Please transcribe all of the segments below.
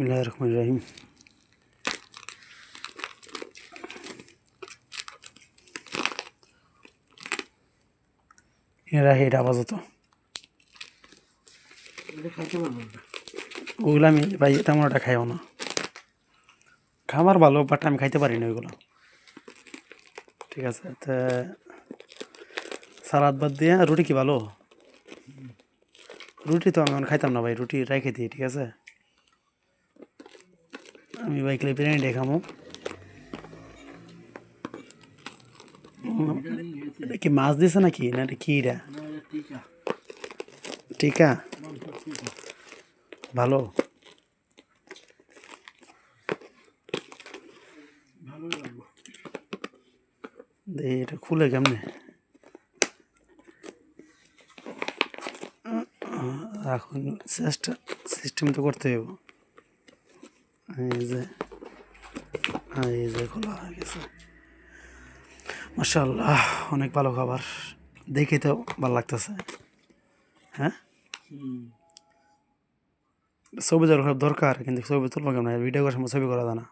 বিসমিল্লাহির রহমানির রহিম। এরা এটা আপাতত ওগুলো আমি ভাই তেমন একটা খাইও না। খাবার ভালো, বাট আমি খাইতে পারি না ওইগুলো। ঠিক আছে, তা সালাদ বাদ দিয়ে রুটি কি ভালো? রুটি তো আমি এখন খাইতাম না ভাই, রুটি রেখে দিই। ঠিক আছে, আমি ভাই খালি বিরিয়ানি দিয়ে খামো। এটা কি মাছ দিছে নাকি, না এটা কি? এটা টিকা ভালো। এটা খুলে কেমনে? এখন সিস্টেম তো করতে হইব। এই যে খোলা হয়ে গেছে, মাশাআল্লাহ, অনেক ভালো খাবার। দেখে তো ভালো লাগতেছে। হ্যাঁ, ছবি তোলা দরকার, কিন্তু ছবি তুলবো কেমন? ভিডিও করার সময় ছবি করা যায় না।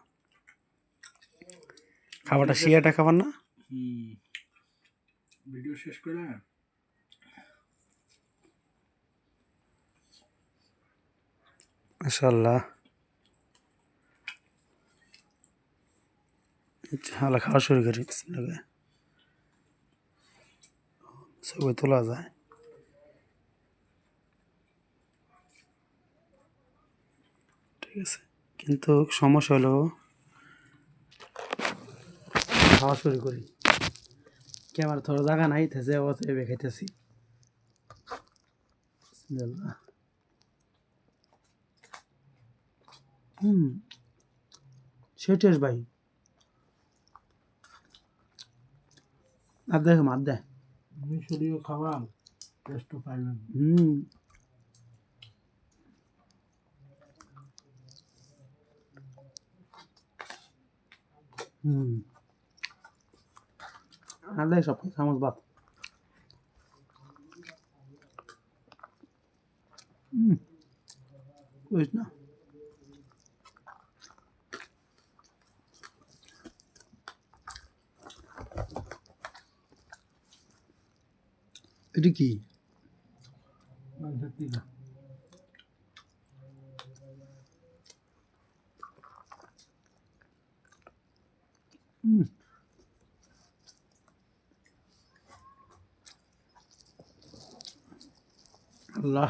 খাবারটা শিয়াটা খাবার না, ভিডিও শেষ করে মাশাআল্লাহ। হালা খাওয়া শুরু করি, ছবি তোলা যায়। ঠিক আছে, কিন্তু সমস্যা হলো খাওয়া শুরু করি, ক্যামেরা থোড়া জায়গা নাই, থেসে এবে খাইতেছি। সেটাস ভাই, আর দেখ মার দে। মিশরীয় খাবার টেস্ট পাইবেন। আর দেখ সব চামচ ভাত। বুঝ না, এটা কি? মাংসের টিকা। আল্লাহ,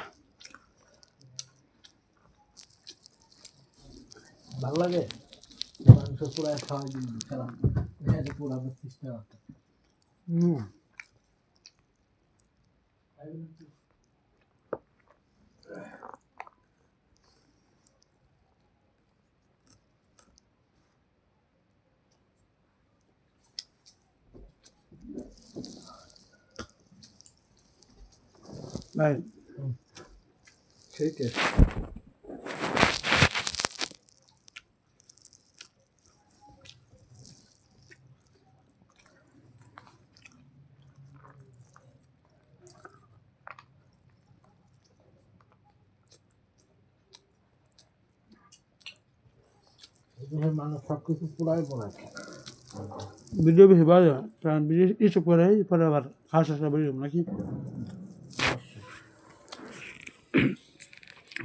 ভালো লাগে মাংস পুরা খাওয়াই দিন খেলাম পুরা 32 টাকা। ভাই ঠিক আছে, মানুষ সবকিছু পুরাই বনায়। ভিডিও বেশি ভালো, কারণ ভিডিও ইউটিউব করে পরে আবার খাওয়া শেষ করে বেরিয়ে নাকি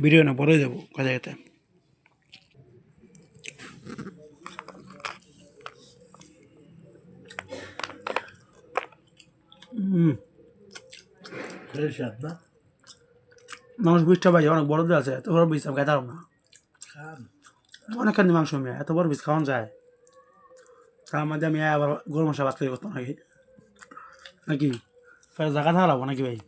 ভিডিও না পরে যাবো কাজে যেতে। না মাংস পিসটা ভাই অনেক বড় দিয়ে আছে, এত বড় পিস আমি খাইতে পারবো না। অনেক খানি মাংস মেয়ে, এত বড় পিস খাওয়ান যায়? তার মধ্যে আমি আবার গরু মশলা ভাত খাই করতাম নাকি, নাকি জায়গা থাকা লাগবো নাকি ভাই?